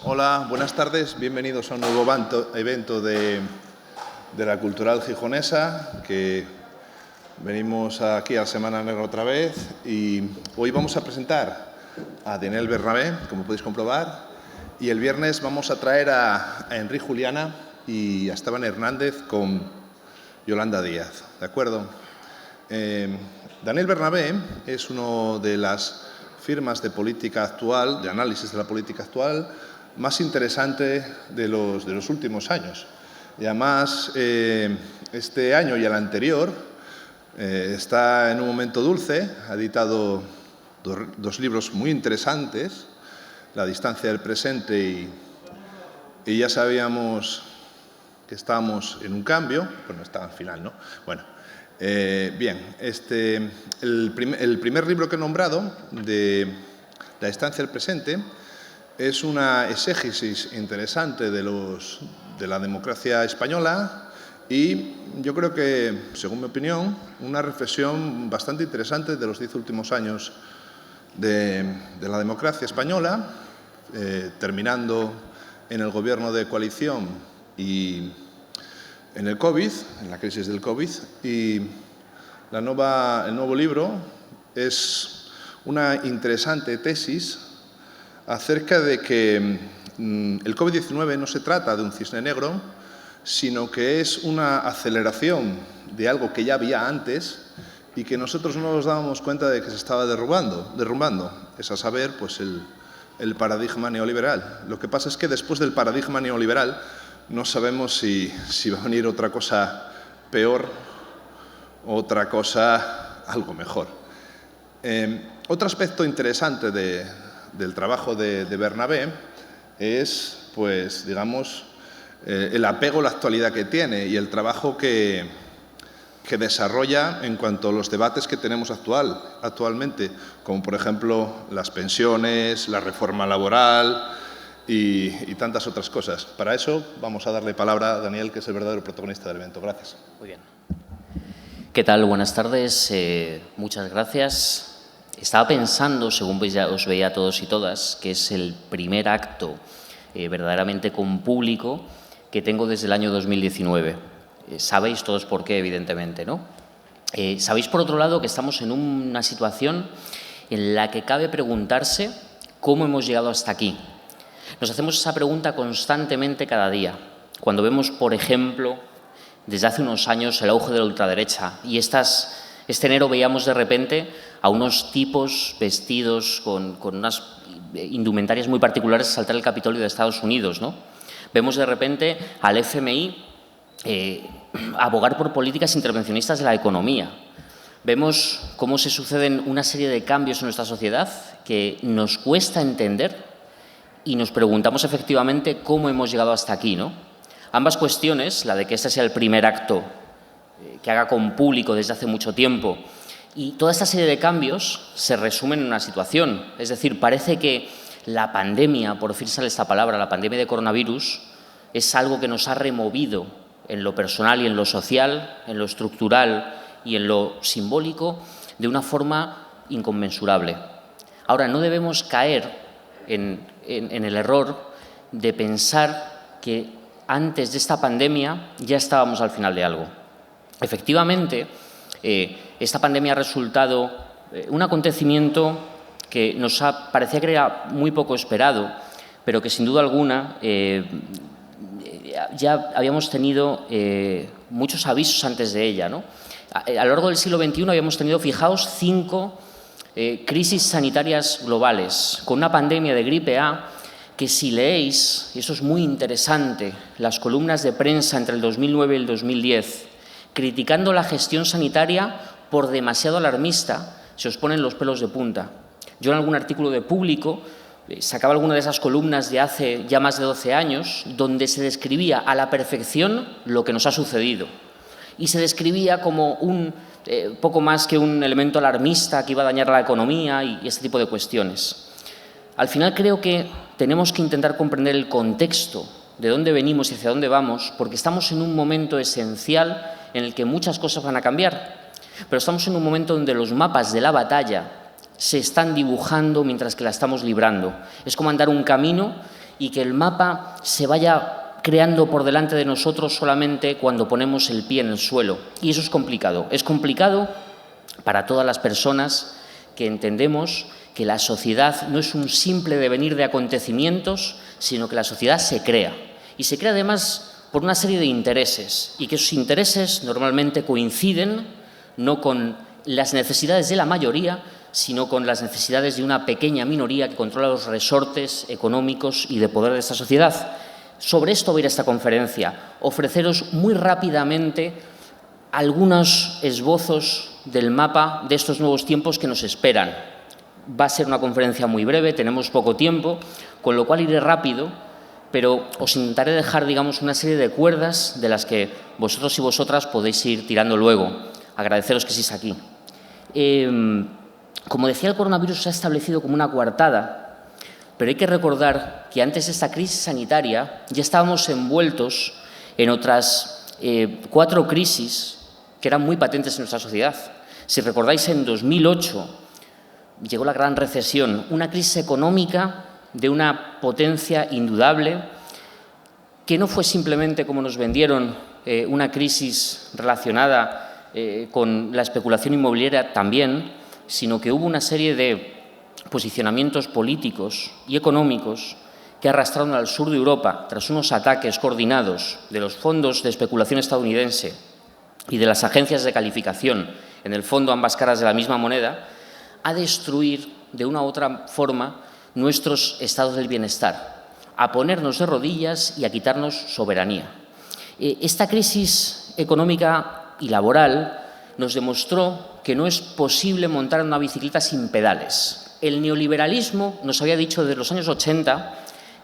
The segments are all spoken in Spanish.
Hola, buenas tardes. Bienvenidos a un nuevo evento de la Cultural Gijonesa, que venimos aquí a Semana Negra otra vez y hoy vamos a presentar a Daniel Bernabé, como podéis comprobar, y el viernes vamos a traer a Enric Juliana y a Esteban Hernández con Yolanda Díaz, ¿de acuerdo? Daniel Bernabé es una de las firmas de política actual, de análisis de la política actual, más interesante de los últimos años. Y además, este año y el anterior está en un momento dulce, ha editado dos libros muy interesantes, La distancia del presente y ya sabíamos que estábamos en un cambio, bueno, está al final, ¿no? Bueno, bien, el primer libro que he nombrado, de La distancia del presente, es una exégesis interesante de la democracia española y yo creo que, según mi opinión, una reflexión bastante interesante de los 10 últimos años de la democracia española, terminando en el gobierno de coalición y en el COVID, en la crisis del COVID, y el nuevo libro es una interesante tesis acerca de que el COVID-19 no se trata de un cisne negro, sino que es una aceleración de algo que ya había antes y que nosotros no nos dábamos cuenta de que se estaba derrumbando. Es a saber, pues, el paradigma neoliberal. Lo que pasa es que después del paradigma neoliberal no sabemos si va a venir otra cosa peor o otra cosa algo mejor. Otro aspecto interesante del trabajo de Bernabé es, pues, digamos, el apego a la actualidad que tiene y el trabajo que desarrolla en cuanto a los debates que tenemos actualmente, como por ejemplo las pensiones, la reforma laboral y tantas otras cosas. Para eso vamos a darle palabra a Daniel, que es el verdadero protagonista del evento. Gracias. Muy bien. ¿Qué tal? Buenas tardes. Muchas gracias. Estaba pensando, según os veía a todos y todas, que es el primer acto verdaderamente con público que tengo desde el año 2019. Sabéis todos por qué, evidentemente, ¿no? Sabéis, por otro lado, que estamos en una situación en la que cabe preguntarse cómo hemos llegado hasta aquí. Nos hacemos esa pregunta constantemente cada día. Cuando vemos, por ejemplo, desde hace unos años el auge de la ultraderecha y este enero veíamos de repente a unos tipos vestidos con unas indumentarias muy particulares saltar el Capitolio de Estados Unidos, ¿no? Vemos de repente al FMI abogar por políticas intervencionistas de la economía. Vemos cómo se suceden una serie de cambios en nuestra sociedad que nos cuesta entender y nos preguntamos efectivamente cómo hemos llegado hasta aquí, ¿no? Ambas cuestiones, la de que este sea el primer acto que haga con público desde hace mucho tiempo, y toda esta serie de cambios se resumen en una situación. Es decir, parece que la pandemia, por fin sale esta palabra, la pandemia de coronavirus, es algo que nos ha removido en lo personal y en lo social, en lo estructural y en lo simbólico, de una forma inconmensurable. Ahora, no debemos caer en el error de pensar que antes de esta pandemia ya estábamos al final de algo. Efectivamente, esta pandemia ha resultado un acontecimiento que parecía que era muy poco esperado, pero que sin duda alguna ya habíamos tenido muchos avisos antes de ella, ¿no? A lo largo del siglo XXI habíamos tenido, fijaos, 5 crisis sanitarias globales, con una pandemia de gripe A que, si leéis, y eso es muy interesante, las columnas de prensa entre el 2009 y el 2010, criticando la gestión sanitaria por demasiado alarmista, se os ponen los pelos de punta. Yo en algún artículo de Público sacaba alguna de esas columnas de hace ya más de 12 años, donde se describía a la perfección lo que nos ha sucedido. Y se describía como poco más que un elemento alarmista que iba a dañar la economía y este tipo de cuestiones. Al final creo que tenemos que intentar comprender el contexto de dónde venimos y hacia dónde vamos, porque estamos en un momento esencial en el que muchas cosas van a cambiar, pero estamos en un momento donde los mapas de la batalla se están dibujando mientras que la estamos librando. Es como andar un camino y que el mapa se vaya creando por delante de nosotros solamente cuando ponemos el pie en el suelo. Y eso es complicado. Es complicado para todas las personas que entendemos que la sociedad no es un simple devenir de acontecimientos, sino que la sociedad se crea. Y se crea además por una serie de intereses, y que esos intereses normalmente coinciden no con las necesidades de la mayoría, sino con las necesidades de una pequeña minoría que controla los resortes económicos y de poder de esta sociedad. Sobre esto va a ir esta conferencia, ofreceros muy rápidamente algunos esbozos del mapa de estos nuevos tiempos que nos esperan. Va a ser una conferencia muy breve, tenemos poco tiempo, con lo cual iré rápido, pero os intentaré dejar, digamos, una serie de cuerdas de las que vosotros y vosotras podéis ir tirando luego. Agradeceros que estéis aquí. Como decía, el coronavirus se ha establecido como una coartada, pero hay que recordar que antes de esta crisis sanitaria ya estábamos envueltos en otras 4 crisis que eran muy patentes en nuestra sociedad. Si recordáis, en 2008 llegó la gran recesión, una crisis económica de una potencia indudable, que no fue simplemente, como nos vendieron, una crisis relacionada con la especulación inmobiliaria también, sino que hubo una serie de posicionamientos políticos y económicos que arrastraron al sur de Europa, tras unos ataques coordinados de los fondos de especulación estadounidense y de las agencias de calificación, en el fondo ambas caras de la misma moneda, a destruir de una u otra forma nuestros estados del bienestar, a ponernos de rodillas y a quitarnos soberanía. Esta crisis económica y laboral nos demostró que no es posible montar una bicicleta sin pedales. El neoliberalismo nos había dicho desde los años 80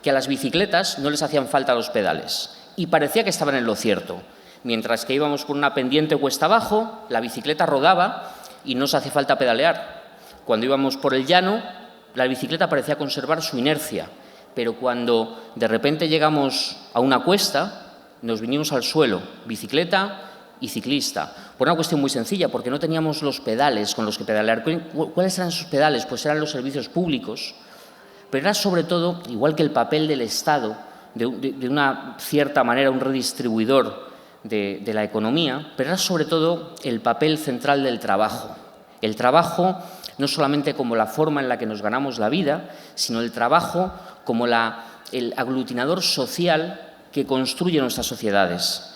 que a las bicicletas no les hacían falta los pedales, y parecía que estaban en lo cierto. Mientras que íbamos por una pendiente cuesta abajo, la bicicleta rodaba y no se hacía falta pedalear. Cuando íbamos por el llano, la bicicleta parecía conservar su inercia, pero cuando de repente llegamos a una cuesta, nos vinimos al suelo, bicicleta y ciclista, por una cuestión muy sencilla, porque no teníamos los pedales con los que pedalear. ¿Cuáles eran esos pedales? Pues eran los servicios públicos, pero era sobre todo, igual que el papel del Estado, de una cierta manera un redistribuidor de la economía, pero era sobre todo el papel central del trabajo. El trabajo no solamente como la forma en la que nos ganamos la vida, sino el trabajo como el aglutinador social que construye nuestras sociedades.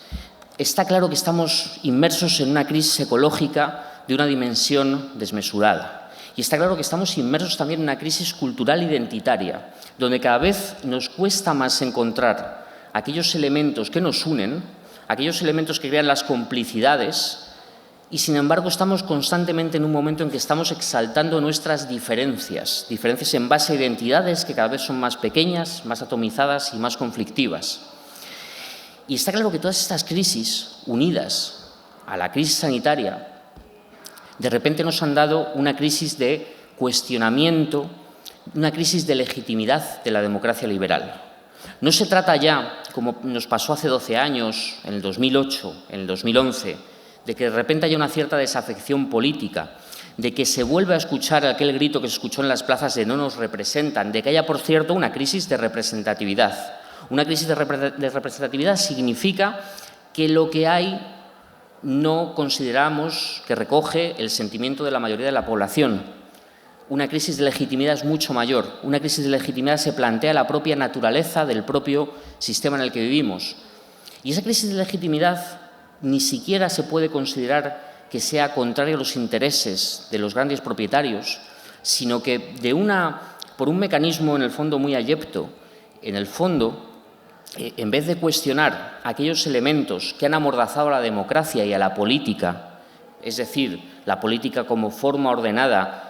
Está claro que estamos inmersos en una crisis ecológica de una dimensión desmesurada. Y está claro que estamos inmersos también en una crisis cultural identitaria, donde cada vez nos cuesta más encontrar aquellos elementos que nos unen, aquellos elementos que crean las complicidades, y sin embargo estamos constantemente en un momento en que estamos exaltando nuestras diferencias en base a identidades que cada vez son más pequeñas, más atomizadas y más conflictivas. Y está claro que todas estas crisis, unidas a la crisis sanitaria, de repente nos han dado una crisis de cuestionamiento, una crisis de legitimidad de la democracia liberal. No se trata ya, como nos pasó hace 12 años, en el 2008, en el 2011, de que de repente haya una cierta desafección política, de que se vuelva a escuchar aquel grito que se escuchó en las plazas de no nos representan, de que haya, por cierto, una crisis de representatividad. Una crisis de representatividad significa que lo que hay no consideramos que recoge el sentimiento de la mayoría de la población. Una crisis de legitimidad es mucho mayor. Una crisis de legitimidad se plantea la propia naturaleza del propio sistema en el que vivimos. Y esa crisis de legitimidad ni siquiera se puede considerar que sea contraria a los intereses de los grandes propietarios, sino que por un mecanismo en el fondo muy ayepto, en el fondo, en vez de cuestionar aquellos elementos que han amordazado a la democracia y a la política, es decir, la política como forma ordenada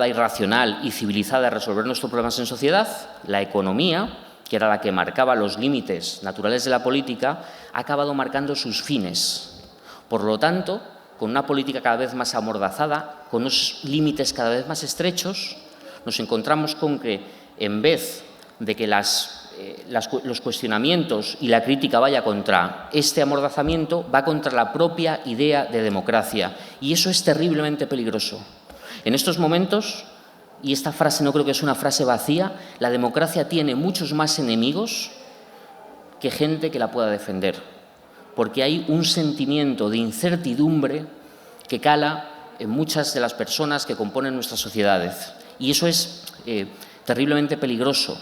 y racional y civilizada de resolver nuestros problemas en sociedad, la economía, que era la que marcaba los límites naturales de la política, ha acabado marcando sus fines. Por lo tanto, con una política cada vez más amordazada, con unos límites cada vez más estrechos, nos encontramos con que, en vez de que los cuestionamientos y la crítica vaya contra este amordazamiento, va contra la propia idea de democracia. Y eso es terriblemente peligroso. En estos momentos y esta frase no creo que es una frase vacía, la democracia tiene muchos más enemigos que gente que la pueda defender, porque hay un sentimiento de incertidumbre que cala en muchas de las personas que componen nuestras sociedades. Y eso es terriblemente peligroso.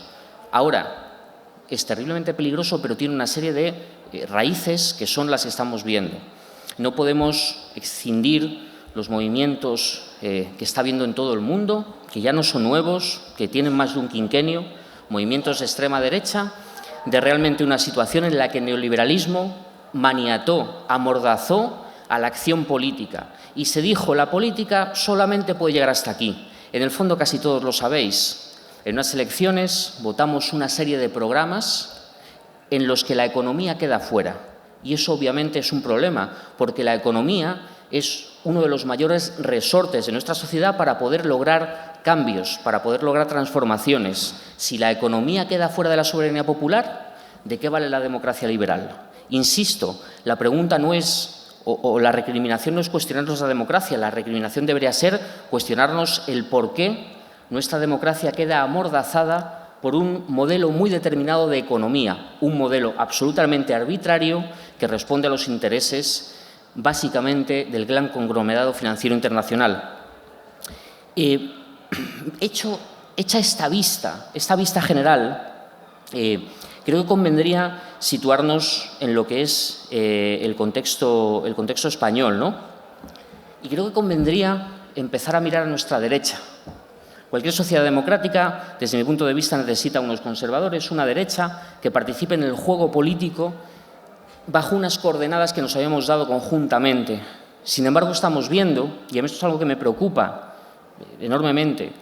Ahora, es terriblemente peligroso, pero tiene una serie de raíces que son las que estamos viendo. No podemos escindir los movimientos que está habiendo en todo el mundo, que ya no son nuevos, que tienen más de un quinquenio, movimientos de extrema derecha, de realmente una situación en la que el neoliberalismo maniató, amordazó a la acción política y se dijo la política solamente puede llegar hasta aquí. En el fondo casi todos lo sabéis. En unas elecciones votamos una serie de programas en los que la economía queda fuera y eso obviamente es un problema porque la economía es uno de los mayores resortes de nuestra sociedad para poder lograr cambios, para poder lograr transformaciones. Si la economía queda fuera de la soberanía popular, ¿de qué vale la democracia liberal? Insisto, la pregunta no es, o la recriminación no es cuestionarnos la democracia, la recriminación debería ser cuestionarnos el por qué nuestra democracia queda amordazada por un modelo muy determinado de economía, un modelo absolutamente arbitrario que responde a los intereses básicamente del gran conglomerado financiero internacional. Hecha esta vista general, creo que convendría situarnos en lo que es el contexto español, ¿no? Y creo que convendría empezar a mirar a nuestra derecha. Cualquier sociedad democrática, desde mi punto de vista, necesita unos conservadores, una derecha que participe en el juego político bajo unas coordenadas que nos habíamos dado conjuntamente. Sin embargo, estamos viendo, y a mí esto es algo que me preocupa enormemente,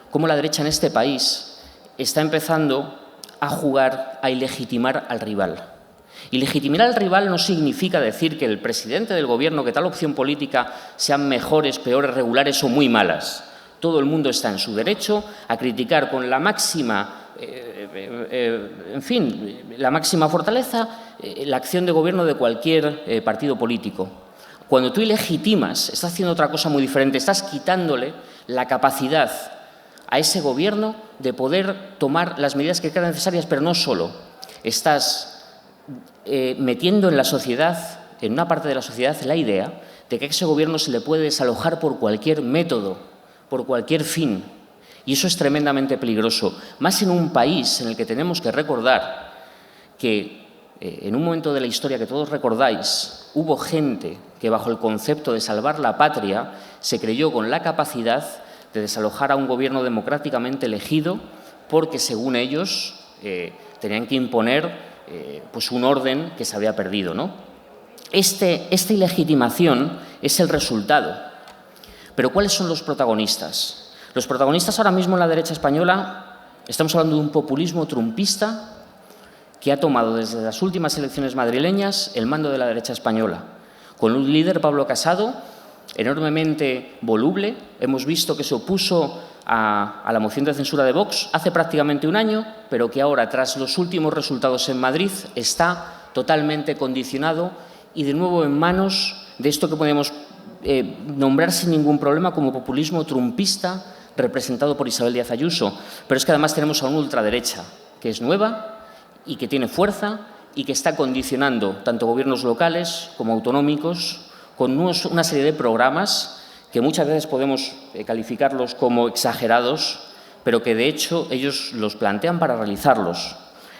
cómo la derecha en este país está empezando a jugar a ilegitimar al rival. Y legitimar al rival no significa decir que el presidente del Gobierno, que tal opción política sean mejores, peores, regulares o muy malas. Todo el mundo está en su derecho a criticar con la máxima, la máxima fortaleza la acción de gobierno de cualquier partido político. Cuando tú ilegitimas, estás haciendo otra cosa muy diferente, estás quitándole la capacidad a ese gobierno de poder tomar las medidas que crean necesarias, pero no solo. Estás metiendo en la sociedad, en una parte de la sociedad, la idea de que a ese gobierno se le puede desalojar por cualquier método, por cualquier fin. Y eso es tremendamente peligroso, más en un país en el que tenemos que recordar que en un momento de la historia que todos recordáis, hubo gente que bajo el concepto de salvar la patria se creyó con la capacidad de desalojar a un gobierno democráticamente elegido porque, según ellos, tenían que imponer pues un orden que se había perdido, ¿no? Esta ilegitimación es el resultado. Pero ¿cuáles son los protagonistas? Los protagonistas ahora mismo en la derecha española, estamos hablando de un populismo trumpista que ha tomado desde las últimas elecciones madrileñas el mando de la derecha española. Con un líder, Pablo Casado, enormemente voluble. Hemos visto que se opuso a la moción de censura de Vox hace prácticamente un año, pero que ahora, tras los últimos resultados en Madrid, está totalmente condicionado y de nuevo en manos de esto que podemos nombrar sin ningún problema como populismo trumpista representado por Isabel Díaz Ayuso. Pero es que además tenemos a una ultraderecha que es nueva y que tiene fuerza y que está condicionando tanto gobiernos locales como autonómicos con una serie de programas que muchas veces podemos calificarlos como exagerados, pero que de hecho ellos los plantean para realizarlos.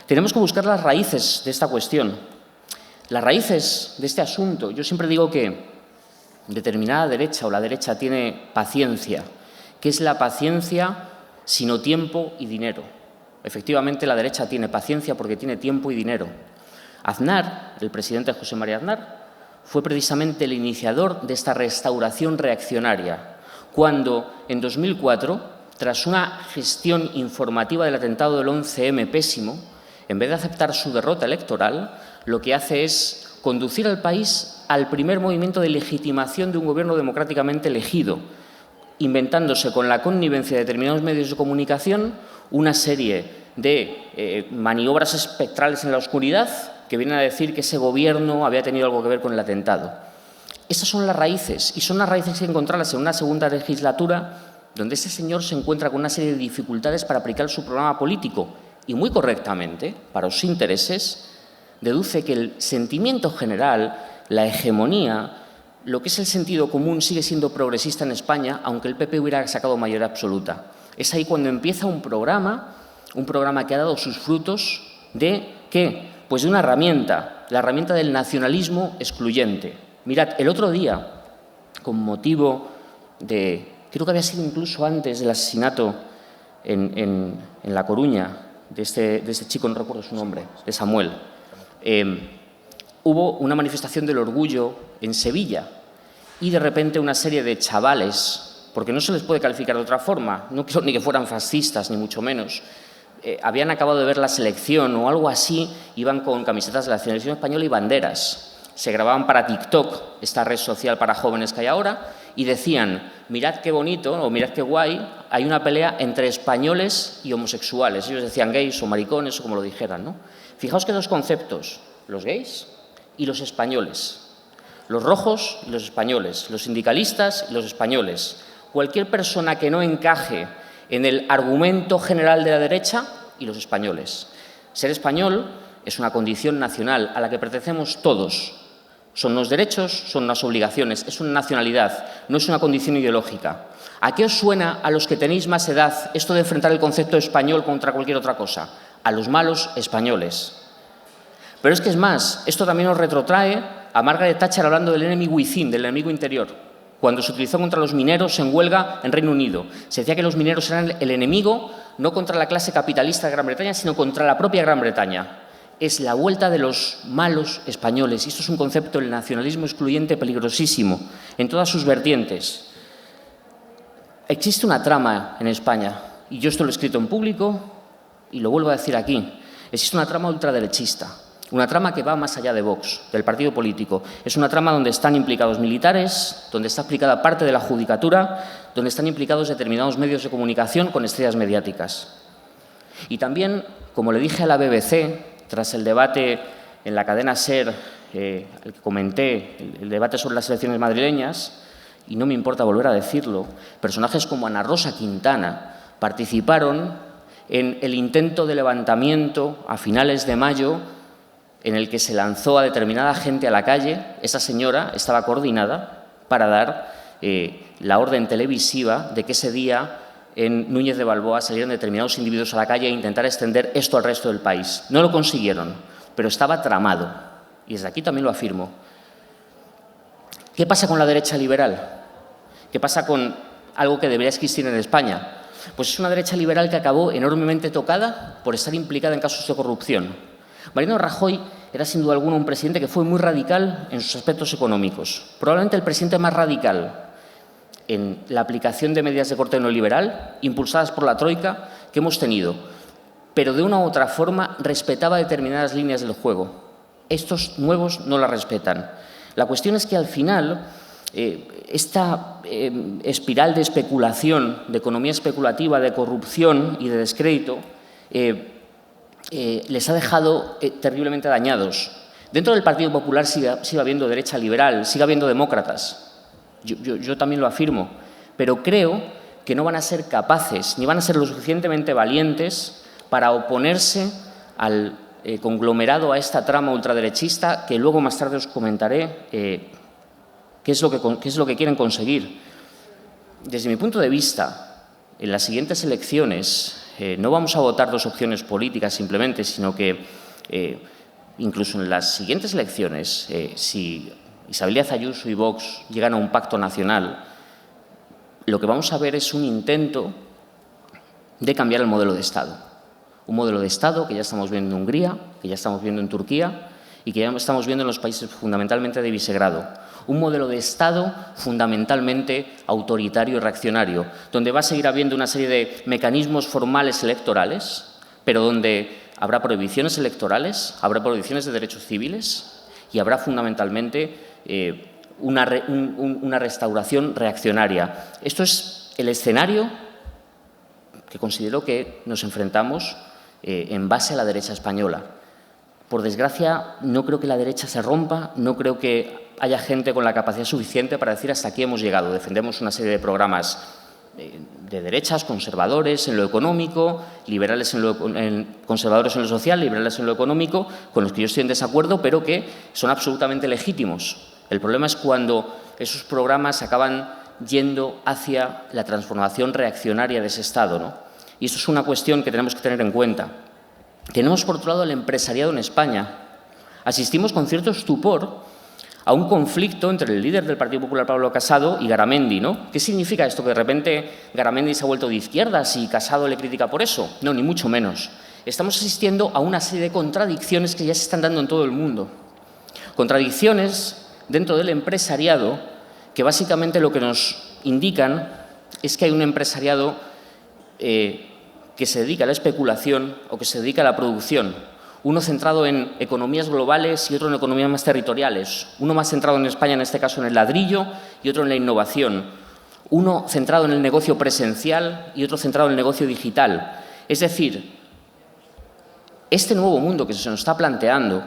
Tenemos que buscar las raíces de esta cuestión. Las raíces de este asunto, yo siempre digo que determinada derecha o la derecha tiene paciencia. ¿Qué es la paciencia sino tiempo y dinero? Efectivamente, la derecha tiene paciencia porque tiene tiempo y dinero. Aznar, el presidente José María Aznar, fue precisamente el iniciador de esta restauración reaccionaria, cuando en 2004, tras una gestión informativa del atentado del 11M pésimo, en vez de aceptar su derrota electoral, lo que hace es conducir al país al primer movimiento de legitimación de un gobierno democráticamente elegido, inventándose con la connivencia de determinados medios de comunicación una serie de maniobras espectrales en la oscuridad que vienen a decir que ese gobierno había tenido algo que ver con el atentado. Estas son las raíces, y son las raíces que encontrarlas en una segunda legislatura donde ese señor se encuentra con una serie de dificultades para aplicar su programa político y muy correctamente, para sus intereses, deduce que el sentimiento general, la hegemonía, lo que es el sentido común sigue siendo progresista en España, aunque el PP hubiera sacado mayoría absoluta. Es ahí cuando empieza un programa que ha dado sus frutos de ¿qué? Pues de una herramienta, la herramienta del nacionalismo excluyente. Mirad, el otro día, con motivo de, creo que había sido incluso antes del asesinato en La Coruña, de este chico, no recuerdo su nombre, de Samuel, hubo una manifestación del orgullo en Sevilla y de repente una serie de chavales, porque no se les puede calificar de otra forma, no quiero ni que fueran fascistas, ni mucho menos, habían acabado de ver la selección o algo así, iban con camisetas de la selección española y banderas. Se grababan para TikTok, esta red social para jóvenes que hay ahora, y decían, mirad qué bonito o mirad qué guay, hay una pelea entre españoles y homosexuales. Ellos decían gays o maricones o como lo dijeran, ¿no? Fijaos que dos conceptos, los gays y los españoles, los rojos y los españoles, los sindicalistas y los españoles. Cualquier persona que no encaje en el argumento general de la derecha y los españoles. Ser español es una condición nacional a la que pertenecemos todos. Son unos derechos, son unas obligaciones, es una nacionalidad, no es una condición ideológica. ¿A qué os suena a los que tenéis más edad esto de enfrentar el concepto español contra cualquier otra cosa? A los malos españoles. Pero es que es más, esto también nos retrotrae a Margaret Thatcher hablando del enemy within, del enemigo interior, cuando se utilizó contra los mineros en huelga en Reino Unido. Se decía que los mineros eran el enemigo no contra la clase capitalista de Gran Bretaña, sino contra la propia Gran Bretaña. Es la vuelta de los malos españoles. Y esto es un concepto del nacionalismo excluyente peligrosísimo en todas sus vertientes. Existe una trama en España, y yo esto lo he escrito en público y lo vuelvo a decir aquí. Existe una trama ultraderechista, una trama que va más allá de Vox, del partido político. Es una trama donde están implicados militares, donde está implicada parte de la judicatura, donde están implicados determinados medios de comunicación con estrellas mediáticas. Y también, como le dije a la BBC, tras el debate en la cadena SER, el que comenté, el debate sobre las elecciones madrileñas, y no me importa volver a decirlo, personajes como Ana Rosa Quintana participaron en el intento de levantamiento a finales de mayo en el que se lanzó a determinada gente a la calle. Esa señora estaba coordinada para dar la orden televisiva de que ese día en Núñez de Balboa salieran determinados individuos a la calle e intentar extender esto al resto del país. No lo consiguieron, pero estaba tramado. Y desde aquí también lo afirmo. ¿Qué pasa con la derecha liberal? ¿Qué pasa con algo que debería existir en España? Pues es una derecha liberal que acabó enormemente tocada por estar implicada en casos de corrupción. Mariano Rajoy era sin duda alguna un presidente que fue muy radical en sus aspectos económicos. Probablemente el presidente más radical en la aplicación de medidas de corte neoliberal impulsadas por la Troika que hemos tenido, pero de una u otra forma respetaba determinadas líneas del juego. Estos nuevos no las respetan. La cuestión es que al final esta espiral de especulación, de economía especulativa, de corrupción y de descrédito les ha dejado terriblemente dañados. Dentro del Partido Popular sigue habiendo derecha liberal, sigue habiendo demócratas. Yo también lo afirmo, pero creo que no van a ser capaces ni van a ser lo suficientemente valientes para oponerse al conglomerado, a esta trama ultraderechista que luego más tarde os comentaré qué es lo que quieren conseguir. Desde mi punto de vista, en las siguientes elecciones no vamos a votar dos opciones políticas simplemente, sino que incluso en las siguientes elecciones, si Isabel Díaz Ayuso y Vox llegan a un pacto nacional, lo que vamos a ver es un intento de cambiar el modelo de Estado. Un modelo de Estado que ya estamos viendo en Hungría, que ya estamos viendo en Turquía y que ya estamos viendo en los países fundamentalmente de Visegrado. Un modelo de Estado fundamentalmente autoritario y reaccionario, donde va a seguir habiendo una serie de mecanismos formales electorales, pero donde habrá prohibiciones electorales, habrá prohibiciones de derechos civiles y habrá fundamentalmente una restauración reaccionaria. Esto es el escenario que considero que nos enfrentamos en base a la derecha española. Por desgracia, no creo que la derecha se rompa, no creo que haya gente con la capacidad suficiente para decir hasta aquí hemos llegado. Defendemos una serie de programas de derechas, conservadores en lo económico, liberales conservadores en lo social, liberales en lo económico, con los que yo estoy en desacuerdo, pero que son absolutamente legítimos. El problema es cuando esos programas acaban yendo hacia la transformación reaccionaria de ese Estado, ¿no? Y eso es una cuestión que tenemos que tener en cuenta. Tenemos, por otro lado, el empresariado en España. Asistimos con cierto estupor a un conflicto entre el líder del Partido Popular, Pablo Casado, y Garamendi, ¿no? ¿Qué significa esto? ¿Que de repente Garamendi se ha vuelto de izquierdas y Casado le critica por eso? No, ni mucho menos. Estamos asistiendo a una serie de contradicciones que ya se están dando en todo el mundo. Contradicciones dentro del empresariado que básicamente lo que nos indican es que hay un empresariado que se dedica a la especulación o que se dedica a la producción. Uno centrado en economías globales y otro en economías más territoriales. Uno más centrado en España, en este caso en el ladrillo, y otro en la innovación. Uno centrado en el negocio presencial y otro centrado en el negocio digital. Es decir, este nuevo mundo que se nos está planteando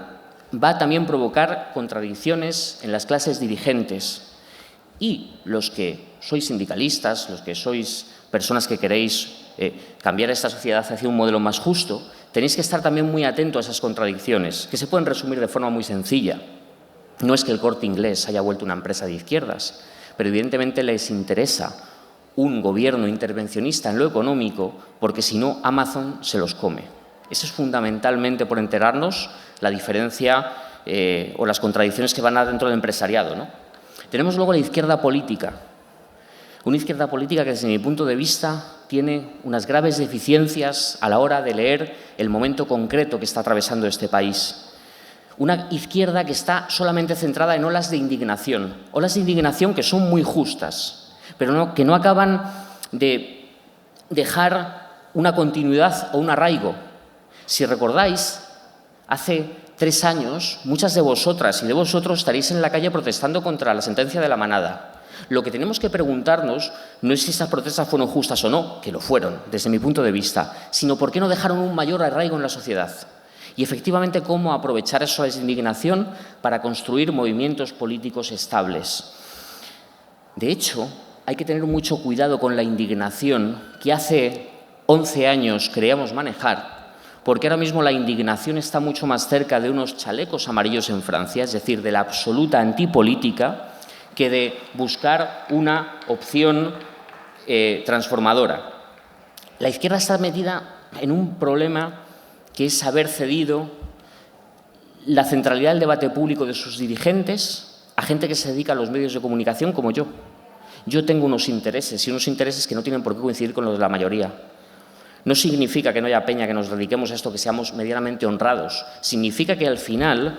va a también provocar contradicciones en las clases dirigentes. Y los que sois sindicalistas, los que sois personas que queréis cambiar esta sociedad hacia un modelo más justo, tenéis que estar también muy atentos a esas contradicciones, que se pueden resumir de forma muy sencilla. No es que el Corte Inglés haya vuelto una empresa de izquierdas, pero evidentemente les interesa un gobierno intervencionista en lo económico, porque si no, Amazon se los come. Eso es fundamentalmente, por enterarnos, la diferencia o las contradicciones que van a dentro del empresariado, ¿no? Tenemos luego la izquierda política. Una izquierda política que, desde mi punto de vista, tiene unas graves deficiencias a la hora de leer el momento concreto que está atravesando este país. Una izquierda que está solamente centrada en olas de indignación que son muy justas, pero que no acaban de dejar una continuidad o un arraigo. Si recordáis, hace 3 años, muchas de vosotras y de vosotros estaréis en la calle protestando contra la sentencia de la manada. Lo que tenemos que preguntarnos no es si esas protestas fueron justas o no, que lo fueron, desde mi punto de vista, sino por qué no dejaron un mayor arraigo en la sociedad. Y, efectivamente, cómo aprovechar esa indignación para construir movimientos políticos estables. De hecho, hay que tener mucho cuidado con la indignación que hace 11 años creíamos manejar, porque ahora mismo la indignación está mucho más cerca de unos chalecos amarillos en Francia, es decir, de la absoluta antipolítica, que de buscar una opción transformadora. La izquierda está metida en un problema que es haber cedido la centralidad del debate público de sus dirigentes a gente que se dedica a los medios de comunicación como yo. Yo tengo unos intereses que no tienen por qué coincidir con los de la mayoría. No significa que no haya peña que nos dediquemos a esto, que seamos medianamente honrados. Significa que al final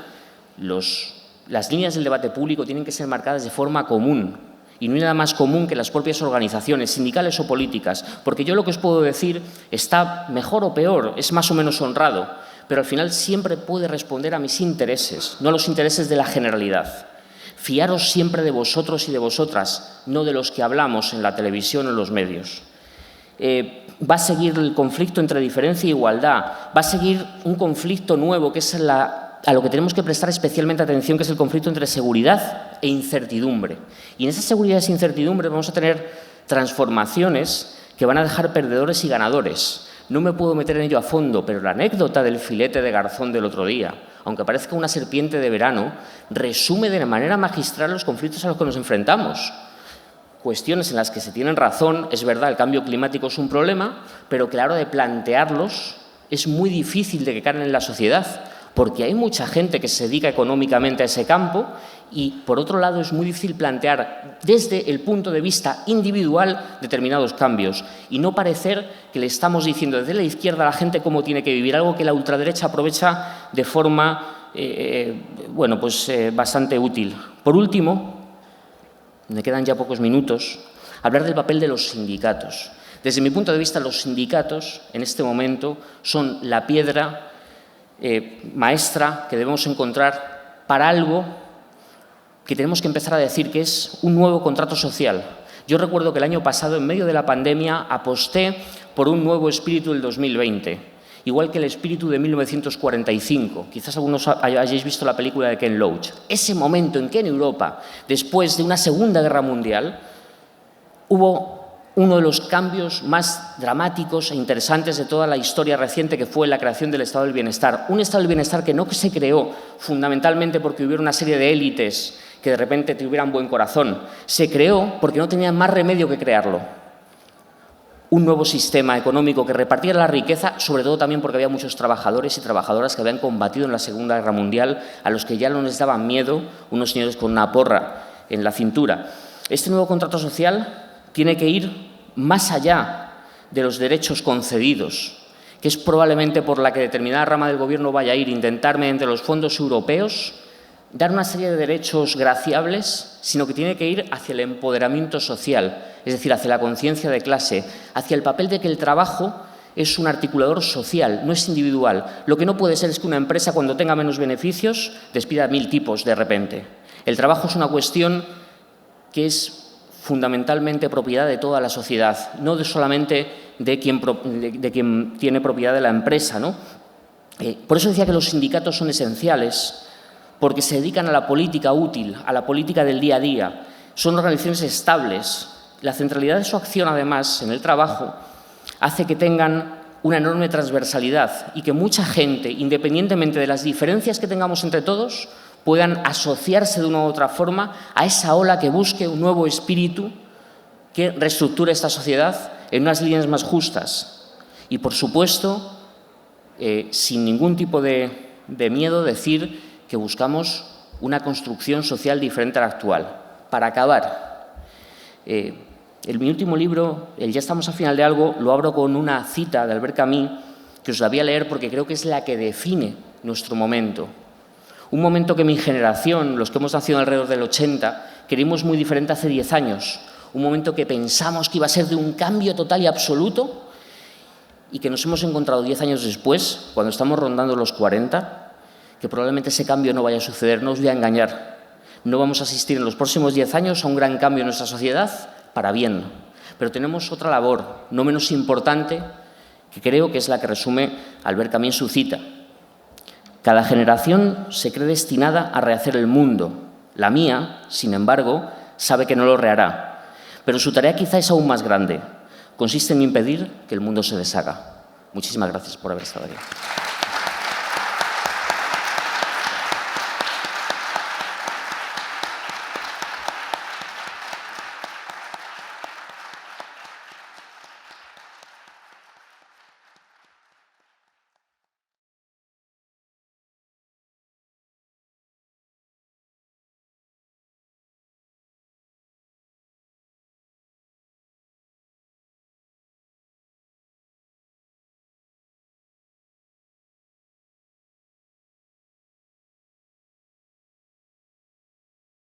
las líneas del debate público tienen que ser marcadas de forma común, y no hay nada más común que las propias organizaciones, sindicales o políticas, porque yo lo que os puedo decir está mejor o peor, es más o menos honrado, pero al final siempre puede responder a mis intereses, no a los intereses de la generalidad. Fiaros siempre de vosotros y de vosotras, no de los que hablamos en la televisión o en los medios. Va a seguir el conflicto entre diferencia e igualdad, va a seguir un conflicto nuevo que es a lo que tenemos que prestar especialmente atención, que es el conflicto entre seguridad e incertidumbre. Y en esa seguridad e incertidumbre vamos a tener transformaciones que van a dejar perdedores y ganadores. No me puedo meter en ello a fondo, pero la anécdota del filete de garzón del otro día, aunque parezca una serpiente de verano, resume de manera magistral los conflictos a los que nos enfrentamos. Cuestiones en las que se tienen razón, es verdad, el cambio climático es un problema, pero que a la hora de plantearlos es muy difícil de que caigan en la sociedad, porque hay mucha gente que se dedica económicamente a ese campo y, por otro lado, es muy difícil plantear desde el punto de vista individual determinados cambios y no parecer que le estamos diciendo desde la izquierda a la gente cómo tiene que vivir, algo que la ultraderecha aprovecha de forma bastante útil. Por último, me quedan ya pocos minutos, hablar del papel de los sindicatos. Desde mi punto de vista, los sindicatos en este momento son la piedra maestra que debemos encontrar para algo que tenemos que empezar a decir que es un nuevo contrato social. Yo recuerdo que el año pasado, en medio de la pandemia, aposté por un nuevo espíritu del 2020, igual que el espíritu de 1945. Quizás algunos hayáis visto la película de Ken Loach. Ese momento en que en Europa, después de una Segunda Guerra Mundial, hubo uno de los cambios más dramáticos e interesantes de toda la historia reciente, que fue la creación del Estado del Bienestar. Un Estado del Bienestar que no se creó fundamentalmente porque hubiera una serie de élites que de repente tuvieran buen corazón. Se creó porque no tenían más remedio que crearlo. Un nuevo sistema económico que repartiera la riqueza, sobre todo también porque había muchos trabajadores y trabajadoras que habían combatido en la Segunda Guerra Mundial, a los que ya no les daban miedo unos señores con una porra en la cintura. Este nuevo contrato social tiene que ir más allá de los derechos concedidos, que es probablemente por la que determinada rama del Gobierno vaya a ir, intentar mediante los fondos europeos dar una serie de derechos graciables, sino que tiene que ir hacia el empoderamiento social, es decir, hacia la conciencia de clase, hacia el papel de que el trabajo es un articulador social, no es individual. Lo que no puede ser es que una empresa, cuando tenga menos beneficios, despida a 1000 tipos de repente. El trabajo es una cuestión que es fundamentalmente propiedad de toda la sociedad, no solamente de quien tiene propiedad de la empresa, ¿no? Por eso decía que los sindicatos son esenciales, porque se dedican a la política útil, a la política del día a día. Son organizaciones estables. La centralidad de su acción, además, en el trabajo, hace que tengan una enorme transversalidad y que mucha gente, independientemente de las diferencias que tengamos entre todos, puedan asociarse de una u otra forma a esa ola que busque un nuevo espíritu que reestructure esta sociedad en unas líneas más justas. Y, por supuesto, sin ningún tipo de miedo, decir que buscamos una construcción social diferente a la actual. Para acabar, en mi último libro, el Ya estamos al final de algo, lo abro con una cita de Albert Camus, que os la voy a leer porque creo que es la que define nuestro momento. Un momento que mi generación, los que hemos nacido alrededor del 80, queríamos muy diferente hace 10 años. Un momento que pensamos que iba a ser de un cambio total y absoluto y que nos hemos encontrado 10 años después, cuando estamos rondando los 40, que probablemente ese cambio no vaya a suceder. No os voy a engañar. No vamos a asistir en los próximos 10 años a un gran cambio en nuestra sociedad para bien. Pero tenemos otra labor, no menos importante, que creo que es la que resume Albert Camus en su cita. Cada generación se cree destinada a rehacer el mundo. La mía, sin embargo, sabe que no lo rehará. Pero su tarea quizá es aún más grande. Consiste en impedir que el mundo se deshaga. Muchísimas gracias por haber estado aquí.